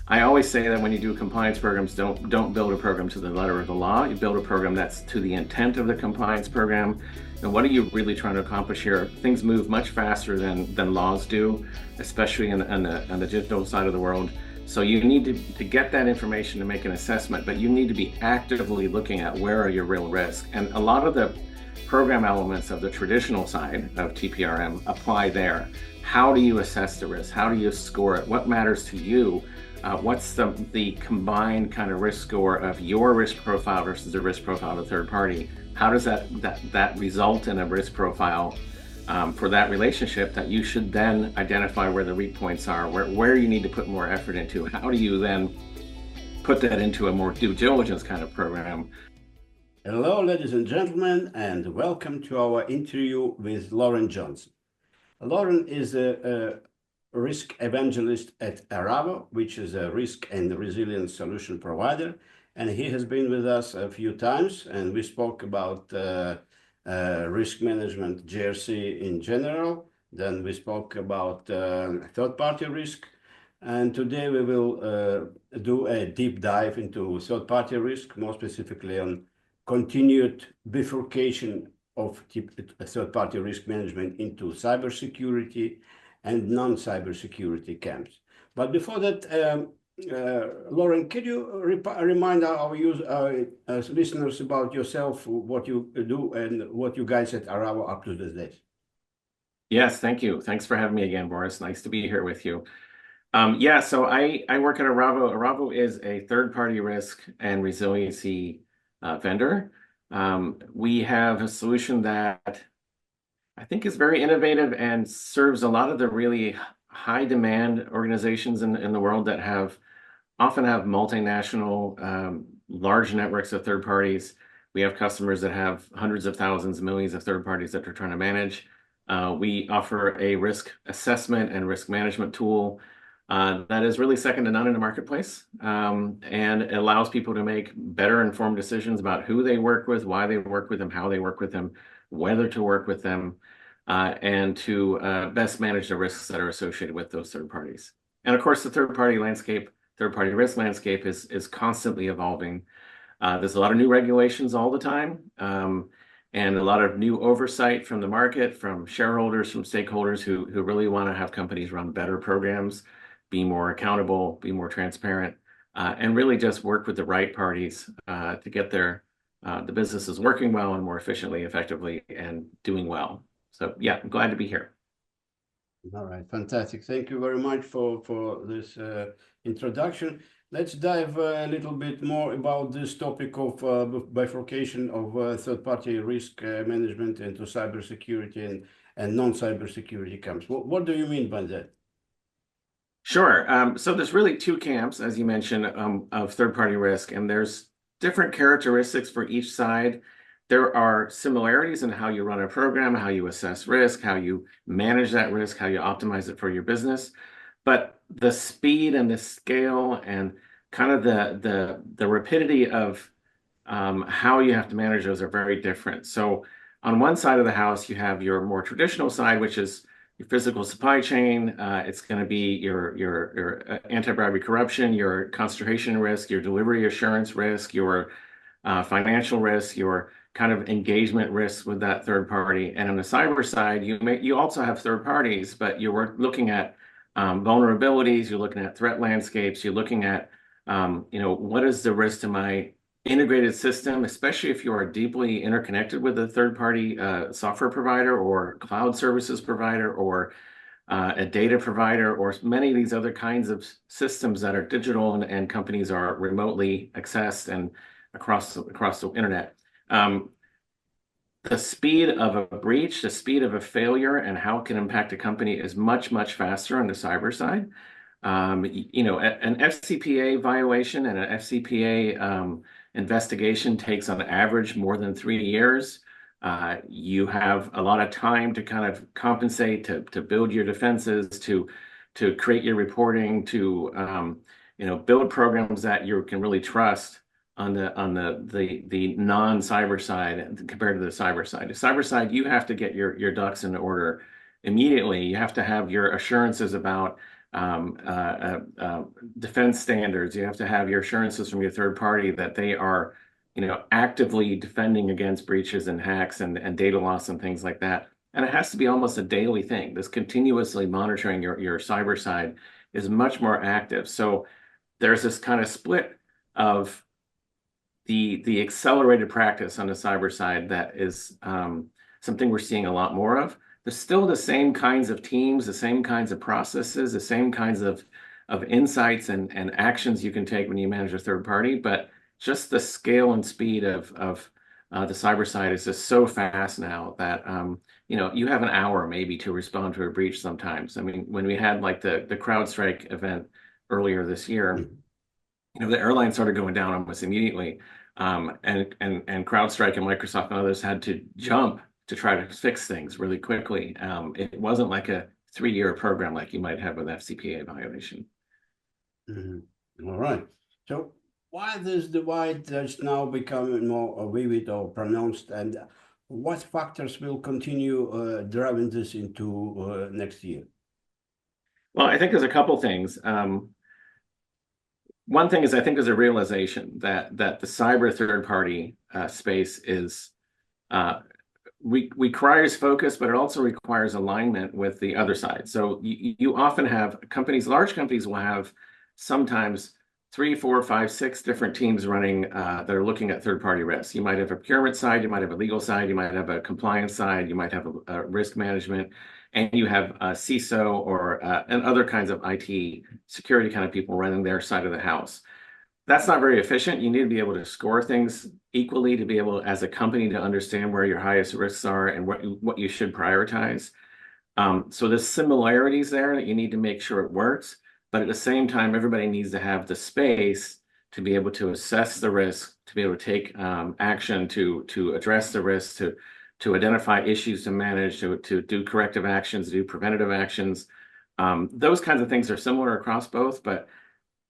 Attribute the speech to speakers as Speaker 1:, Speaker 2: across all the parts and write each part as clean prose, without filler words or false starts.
Speaker 1: I always say that when you do compliance programs, don't build a program to the letter of the law. You build a program that's to the intent of the compliance program. And what are you really trying to accomplish here? Things move much faster than laws do, especially on the digital side of the world. So you need to get that information to make an assessment, but you need to be actively looking at where are your real risks. And a lot of the program elements of the traditional side of TPRM apply there. How do you assess the risk? How do you score it? What matters to you? What's the combined kind of risk score of your risk profile versus the risk profile of a third party? How does that result in a risk profile for that relationship that you should then identify where the weak points are, where you need to put more effort into? How do you then put that into a more due diligence kind of program?
Speaker 2: Hello, ladies and gentlemen, and welcome to our interview with Loren Johnson. Loren is a risk evangelist at Aravo, which is a risk and resilience solution provider. And he has been with us a few times, and we spoke about risk management, GRC in general. Then we spoke about third-party risk. And today we will do a deep dive into third-party risk, more specifically on continued bifurcation of third-party risk management into cybersecurity and non-cybersecurity camps. But before that, Loren, could you remind our listeners about yourself, what you do, and what you guys at Aravo up to these days?
Speaker 1: Yes, thank you. Thanks for having me again, Boris. Nice to be here with you. Yeah, so I work at Aravo. Aravo is a third-party risk and resiliency vendor. We have a solution that I think is very innovative and serves a lot of the really high demand organizations in the world that often have multinational, large networks of third parties. We have customers that have hundreds of thousands, millions of third parties that they're trying to manage. We offer a risk assessment and risk management tool that is really second to none in the marketplace, and it allows people to make better informed decisions about who they work with, why they work with them, how they work with them, whether to work with them, and to best manage the risks that are associated with those third parties. And of course, the third-party risk landscape is constantly evolving. There's a lot of new regulations all the time, and a lot of new oversight from the market, from shareholders, from stakeholders who really want to have companies run better programs, be more accountable, be more transparent, and really just work with the right parties to get the businesses working well and more efficiently, effectively, and doing well. So yeah, I'm glad to be here.
Speaker 2: All right, fantastic. Thank you very much for this introduction. Let's dive a little bit more about this topic of bifurcation of third-party risk management into cybersecurity and non-cybersecurity camps. What do you mean by that?
Speaker 1: Sure. So there's really two camps, as you mentioned, of third-party risk, and there's different characteristics for each side. There are similarities in how you run a program, how you assess risk, how you manage that risk, how you optimize it for your business. But the speed and the scale and kind of the rapidity of how you have to manage those are very different. So on one side of the house, you have your more traditional side, which is your physical supply chain. It's going to be your anti-bribery corruption, your concentration risk, your delivery assurance risk, your financial risk, your kind of engagement risks with that third party. And on the cyber side, you also have third parties, but you're looking at vulnerabilities, you're looking at threat landscapes, you're looking at what is the risk to my integrated system, especially if you are deeply interconnected with a third-party software provider or cloud services provider or a data provider or many of these other kinds of systems that are digital and companies are remotely accessed and across the internet. The speed of a breach, the speed of a failure, and how it can impact a company is much, much faster on the cyber side. An FCPA violation and an FCPA investigation takes on average more than 3 years. You have a lot of time to kind of compensate, to build your defenses, to create your reporting, to build programs that you can really trust on the non-cyber side compared to the cyber side. The cyber side, you have to get your ducks in order immediately. You have to have your assurances about defense standards. You have to have your assurances from your third party that they are, actively defending against breaches and hacks and data loss and things like that. And it has to be almost a daily thing. This continuously monitoring your cyber side is much more active. So there's this kind of split of the accelerated practice on the cyber side that is something we're seeing a lot more of. There's still the same kinds of teams, the same kinds of processes, the same kinds of insights and actions you can take when you manage a third party, but just the scale and speed of the cyber side is just so fast now that you have an hour maybe to respond to a breach sometimes. I mean, when we had like the CrowdStrike event earlier this year, the airline started going down almost immediately. And CrowdStrike and Microsoft and others had to jump to try to fix things really quickly. It wasn't like a 3-year program like you might have with FCPA violation.
Speaker 2: All right. So why this divide is now becoming more vivid or pronounced, and what factors will continue driving this into next year?
Speaker 1: Well, I think there's a couple things. One thing is I think there's a realization that the cyber third party space is requires focus, but it also requires alignment with the other side. So you often have companies, large companies will have sometimes 3, 4, 5, 6 different teams running that are looking at third party risks. You might have a procurement side, you might have a legal side, you might have a compliance side, you might have a risk management, and you have a CISO or and other kinds of IT security kind of people running their side of the house. That's not very efficient. You need to be able to score things equally to be able, as a company, to understand where your highest risks are and what you should prioritize. So there's similarities there that you need to make sure it works. But at the same time, everybody needs to have the space to be able to assess the risk, to be able to take action to address the risk, to identify issues to manage, to do corrective actions, do preventative actions. Those kinds of things are similar across both, but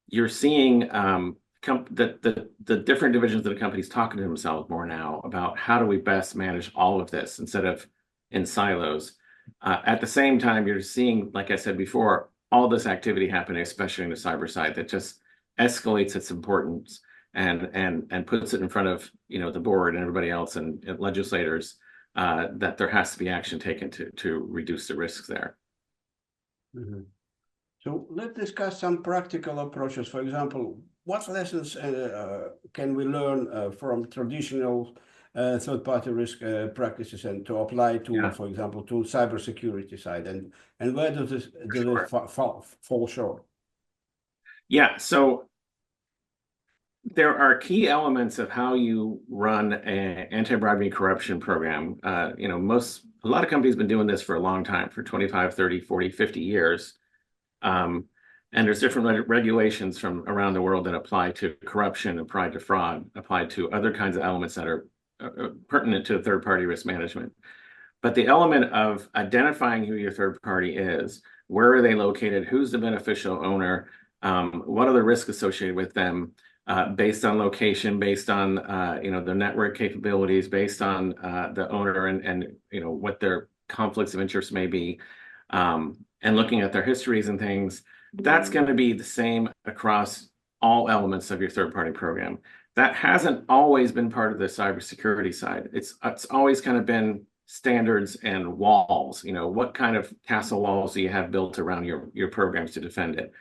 Speaker 1: you're seeing the different divisions of the companies talking to themselves more now about how do we best manage all of this instead of in silos. At the same time, you're seeing, like I said before, all this activity happening, especially in the cyber side, that just escalates its importance and puts it in front of the board and everybody else and legislators that there has to be action taken to reduce the risks there.
Speaker 2: Mm-hmm. So let's discuss some practical approaches. For example, what lessons can we learn from traditional third-party risk practices and to apply to, for example, to cybersecurity side, and where does it fall short?
Speaker 1: Yeah, so there are key elements of how you run an anti-bribery corruption program. A lot of companies have been doing this for a long time, for 25, 30, 40, 50 years. And there's different regulations from around the world that apply to corruption, apply to fraud, apply to other kinds of elements that are pertinent to third-party risk management. But the element of identifying who your third party is, where are they located, who's the beneficial owner, what are the risks associated with them, based on location, based on the network capabilities, based on the owner and what their conflicts of interest may be, and looking at their histories and things. That's going to be the same across all elements of your third-party program. That hasn't always been part of the cybersecurity side. It's always kind of been standards and walls. What kind of castle walls do you have built around your programs to defend it?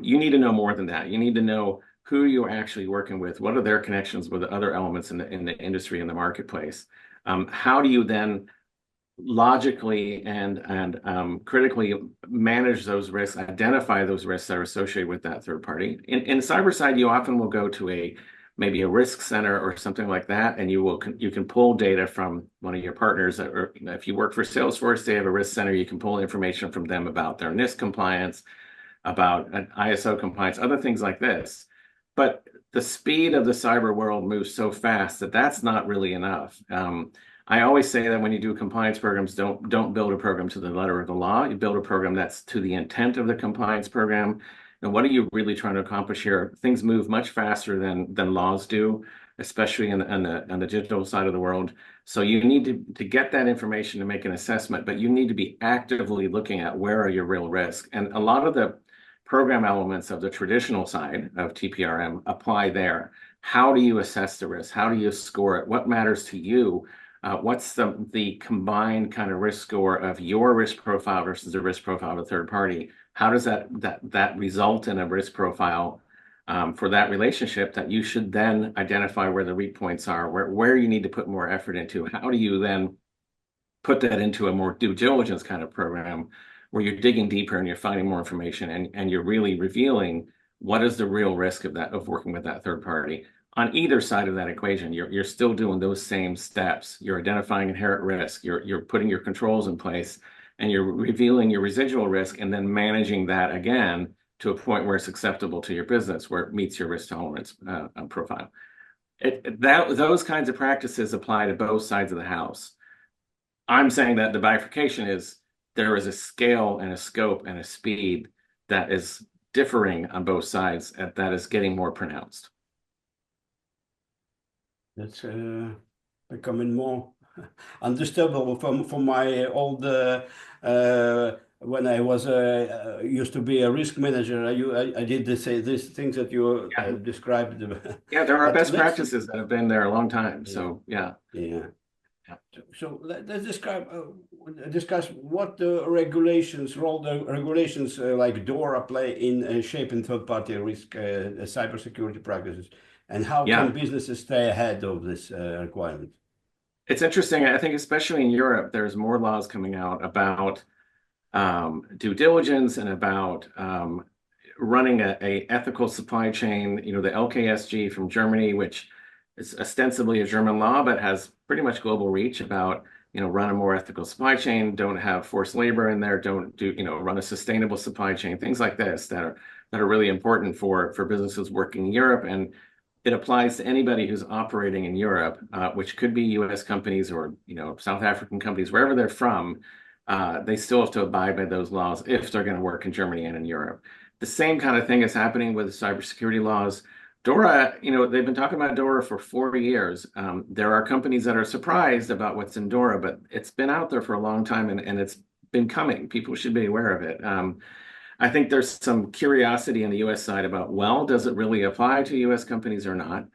Speaker 1: You need to know more than that. You need to know who you're actually working with. What are their connections with the other elements in the industry and the marketplace? How do you then logically and critically manage those risks, identify those risks that are associated with that third party? In cyber side, you often will go to maybe a risk center or something like that, and you can pull data from one of your partners. Or if you work for Salesforce, they have a risk center. You can pull information from them about their NIST compliance, about an ISO compliance, other things like this. But the speed of the cyber world moves so fast that that's not really enough. I always say that when you do compliance programs, don't build a program to the letter of the law. You build a program that's to the intent of the compliance program. And what are you really trying to accomplish here? Things move much faster than laws do. especially on the digital side of the world. So you need to get that information to make an assessment, but you need to be actively looking at where are your real risks. And a lot of the program elements of the traditional side of TPRM apply there. How do you assess the risk? How do you score it? What matters to you? What's the combined kind of risk score of your risk profile versus the risk profile of a third party? How does that result in a risk profile for that relationship that you should then identify where the weak points are, where you need to put more effort into? How do you then put that into a more due diligence kind of program where you're digging deeper and you're finding more information and you're really revealing what is the real risk of working with that third party? On either side of that equation, you're still doing those same steps. You're identifying inherent risk. You're putting your controls in place, and you're revealing your residual risk, and then managing that again to a point where it's acceptable to your business, where it meets your risk tolerance profile. Those kinds of practices apply to both sides of the house. I'm saying that the bifurcation is there is a scale and a scope and a speed that is differing on both sides, and that is getting more pronounced.
Speaker 2: That's becoming more understandable from my old when I was used to be a risk manager. I did these things that you described.
Speaker 1: Yeah, there are best practices that have been there a long time. So
Speaker 2: yeah. So let's discuss what the regulations, like DORA play in shaping third-party risk cybersecurity practices, and how can businesses stay ahead of this requirement?
Speaker 1: It's interesting. I think especially in Europe, there's more laws coming out about due diligence and about running a ethical supply chain. You know, the LKSG from Germany, which is ostensibly a German law, but has pretty much global reach about, run a more ethical supply chain, don't have forced labor in there, don't do, run a sustainable supply chain, things like this that are really important for businesses working in Europe. And it applies to anybody who's operating in Europe, which could be US companies or, South African companies, wherever they're from. They still have to abide by those laws if they're going to work in Germany and in Europe. The same kind of thing is happening with cybersecurity laws. DORA, they've been talking about DORA for 4 years. There are companies that are surprised about what's in DORA, but it's been out there for a long time and it's been coming. People should be aware of it. I think there's some curiosity on the US side about, well, does it really apply to US companies or not?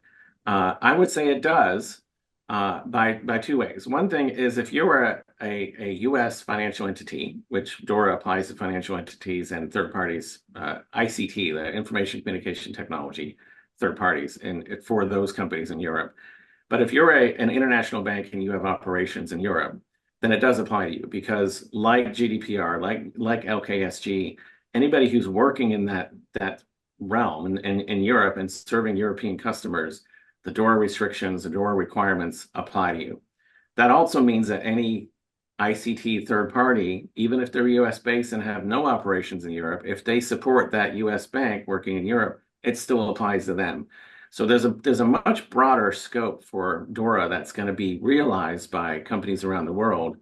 Speaker 1: I would say it does by two ways. One thing is if you're a US financial entity, which DORA applies to financial entities and third parties, ICT, the information communication technology, third parties for those companies in Europe. But if you're an international bank and you have operations in Europe, then it does apply to you because like GDPR, like LKSG, anybody who's working in that realm in Europe and serving European customers, the DORA restrictions, the DORA requirements apply to you. That also means that any ICT third party, even if they're US based and have no operations in Europe, if they support that US bank working in Europe, it still applies to them. So there's a much broader scope for DORA that's going to be realized by companies around the world.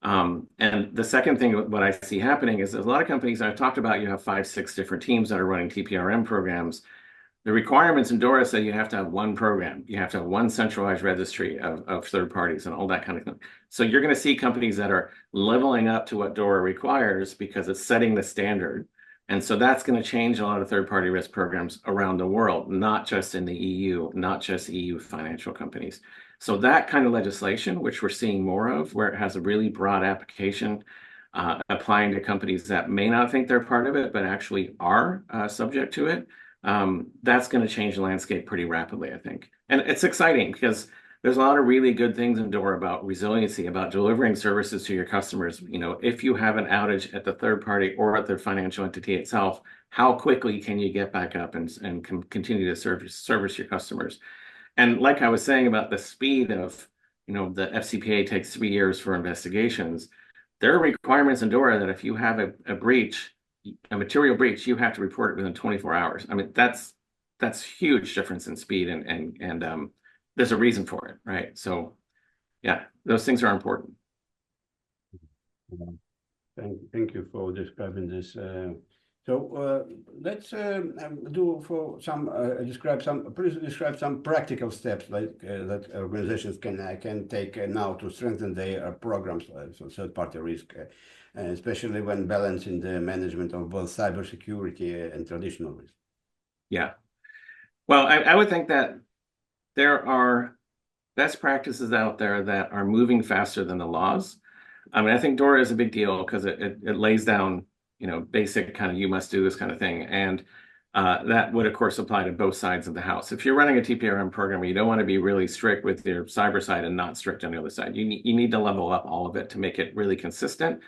Speaker 1: And the second thing, what I see happening is there's a lot of companies I've talked about, you have 5, 6 different teams that are running TPRM programs. The requirements in DORA say you have to have one program. You have to have one centralized registry of third parties and all that kind of thing. So you're going to see companies that are leveling up to what DORA requires because it's setting the standard. And so that's going to change a lot of third-party risk programs around the world, not just in the EU, not just EU financial companies. So that kind of legislation, which we're seeing more of, where it has a really broad application, applying to companies that may not think they're part of it, but actually are subject to it, that's going to change the landscape pretty rapidly, I think. And it's exciting because there's a lot of really good things in DORA about resiliency, about delivering services to your customers. If you have an outage at the third party or at the financial entity itself, how quickly can you get back up and continue to service your customers? And like I was saying about the speed of, the FCPA takes 3 years for investigations. There are requirements in DORA that if you have a breach, a material breach, you have to report it within 24 hours. I mean, that's huge difference in speed and there's a reason for it, right? So, yeah, those things are important.
Speaker 2: Thank you for describing this So let's do for some please describe some practical steps like that organizations can take now to strengthen their programs, so third-party risk, especially when balancing the management of both cybersecurity and traditional risk.
Speaker 1: Yeah. Well, I would think that there are best practices out there that are moving faster than the laws. I mean, I think DORA is a big deal because it lays down, basic kind of you must do this kind of thing. And that would, of course, apply to both sides of the house. If you're running a TPRM program, you don't want to be really strict with your cyber side and not strict on the other side. You need to level up all of it to make it really consistent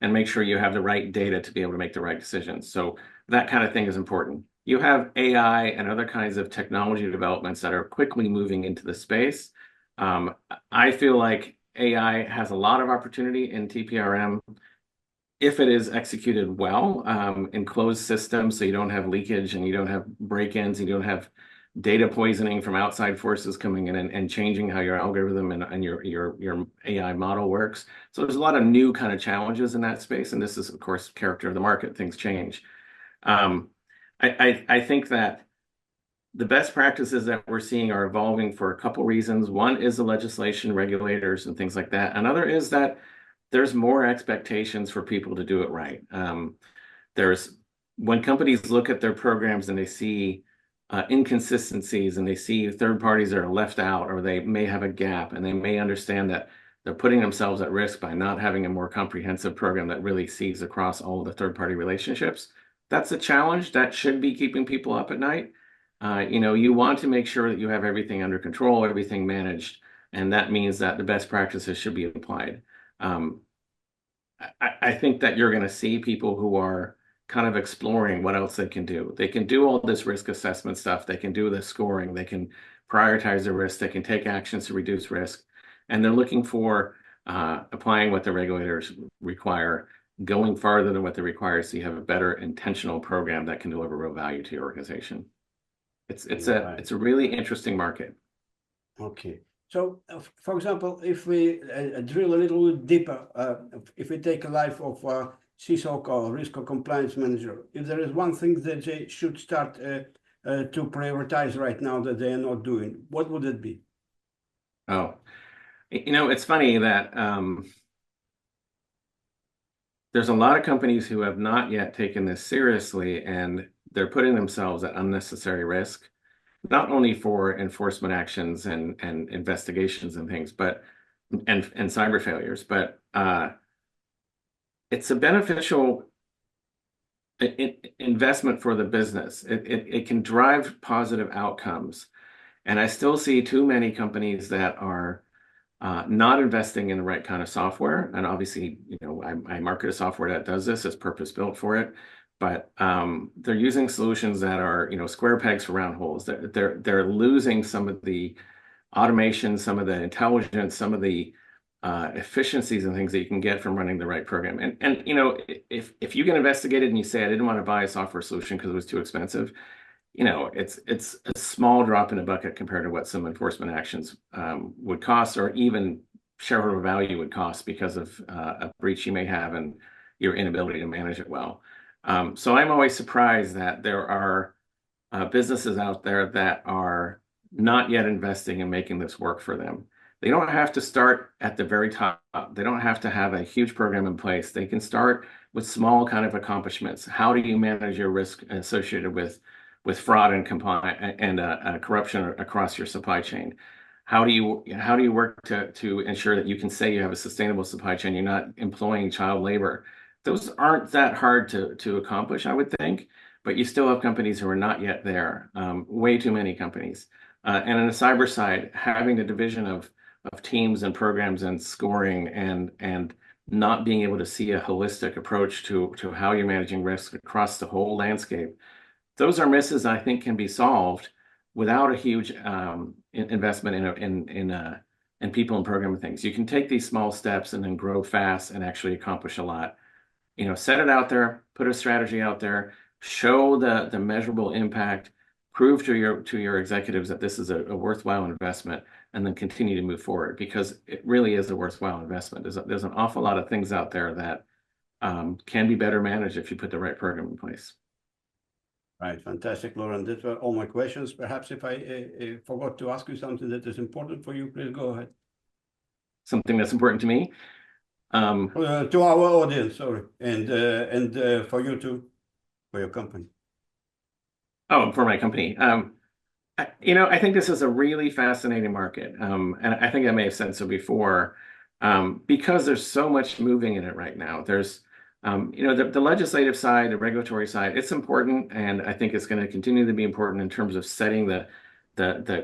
Speaker 1: and make sure you have the right data to be able to make the right decisions. So that kind of thing is important. You have AI and other kinds of technology developments that are quickly moving into the space. I feel like AI has a lot of opportunity in TPRM if it is executed well in closed systems, so you don't have leakage and you don't have break-ins, you don't have data poisoning from outside forces coming in and changing how your algorithm and your AI model works. So there's a lot of new kind of challenges in that space, and this is, of course, character of the market. Things change. I think that the best practices that we're seeing are evolving for a couple reasons. One is the legislation, regulators, and things like that. Another is that there's more expectations for people to do it right. There's when companies look at their programs and they see inconsistencies and they see third parties that are left out, or they may have a gap, and they may understand that they're putting themselves at risk by not having a more comprehensive program that really sees across all of the third-party relationships. That's a challenge that should be keeping people up at night. You want to make sure that you have everything under control, everything managed, and that means that the best practices should be applied. I think that you're going to see people who are kind of exploring what else they can do. They can do all this risk assessment stuff. They can do the scoring. They can prioritize the risk. They can take actions to reduce risk. And they're looking for applying what the regulators require, going farther than what they require, so you have a better intentional program that can deliver real value to your organization. It's a really interesting market.
Speaker 2: Okay. So, for example, if we drill a little bit deeper, if we take a life of CISO or risk or compliance manager, if there is one thing that they should start to prioritize right now that they are not doing, what would it be?
Speaker 1: Oh, it's funny that there's a lot of companies who have not yet taken this seriously, and they're putting themselves at unnecessary risk, not only for enforcement actions and investigations and things, but and cyber failures, but it's a beneficial investment for the business. It can drive positive outcomes, and I still see too many companies that are not investing in the right kind of software. And obviously, I market a software that does this. It's purpose built for it. But they're using solutions that are, square pegs for round holes. They're losing some of the automation, some of the intelligence, some of the efficiencies and things that you can get from running the right program. And if you get investigated and you say, I didn't want to buy a software solution because it was too expensive, it's a small drop in a bucket compared to what some enforcement actions would cost, or even shareholder value would cost because of a breach you may have and your inability to manage it well. So I'm always surprised that there are businesses out there that are not yet investing in making this work for them. They don't have to start at the very top. They don't have to have a huge program in place. They can start with small kind of accomplishments. How do you manage your risk associated with fraud and compliance and corruption across your supply chain? How do you work to ensure that you can say you have a sustainable supply chain? You're not employing child labor. Those aren't that hard to accomplish, I would think, but you still have companies who are not yet there. Way too many companies. And on the cyber side, having the division of teams and programs and scoring and not being able to see a holistic approach to how you're managing risk across the whole landscape. Those are misses I think can be solved without a huge investment in people and program things. You can take these small steps and then grow fast and actually accomplish a lot. Set it out there, put a strategy out there, show the measurable impact, prove to your executives that this is a worthwhile investment, and then continue to move forward, because it really is a worthwhile investment. There's an awful lot of things out there that can be better managed if you put the right program in place.
Speaker 2: Right, fantastic, Loren. That were all my questions. Perhaps if I forgot to ask you something that is important for you, please go ahead.
Speaker 1: Something that's important to me.
Speaker 2: To our audience, sorry, and for you too, for your company.
Speaker 1: Oh, for my company. I think this is a really fascinating market. And I think I may have said so before, because there's so much moving in it right now. There's, the legislative side, the regulatory side, it's important, and I think it's going to continue to be important in terms of setting the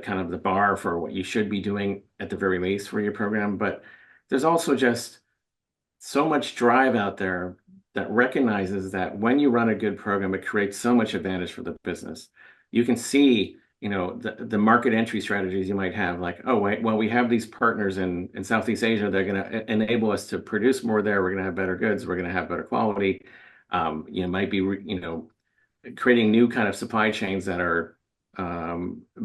Speaker 1: kind of the bar for what you should be doing at the very least for your program. But there's also just so much drive out there that recognizes that when you run a good program, it creates so much advantage for the business. You can see, the market entry strategies you might have, like, oh, wait, well, we have these partners in Southeast Asia. They're going to enable us to produce more there. We're going to have better goods. We're going to have better quality. Might be, creating new kind of supply chains that are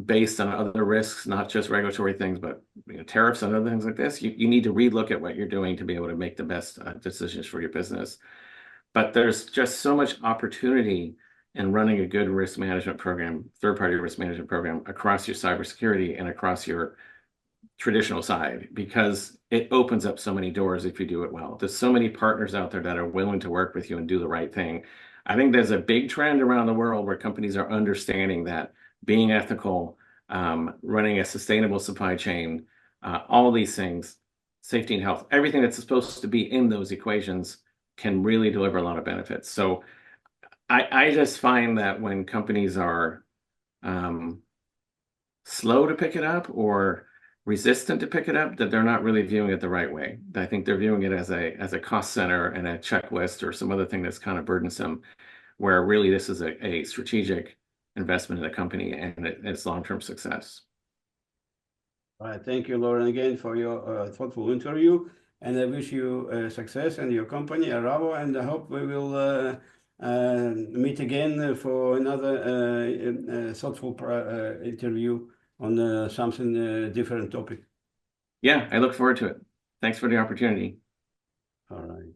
Speaker 1: based on other risks, not just regulatory things, but tariffs and other things like this. You need to relook at what you're doing to be able to make the best decisions for your business. But there's just so much opportunity in running a good risk management program, third-party risk management program across your cybersecurity and across your traditional side, because it opens up so many doors if you do it well. There's so many partners out there that are willing to work with you and do the right thing. I think there's a big trend around the world where companies are understanding that being ethical, running a sustainable supply chain, all these things, safety and health, everything that's supposed to be in those equations can really deliver a lot of benefits. So I just find that when companies are slow to pick it up or resistant to pick it up, that they're not really viewing it the right way. I think they're viewing it as a cost center and a checklist or some other thing that's kind of burdensome, where really this is a strategic investment in the company and its long-term success.
Speaker 2: All right, thank you, Loren, again for your thoughtful interview, and I wish you success in your company, Aravo, and I hope we will meet again for another thoughtful interview on something different topic.
Speaker 1: Yeah, I look forward to it. Thanks for the opportunity.
Speaker 2: All right.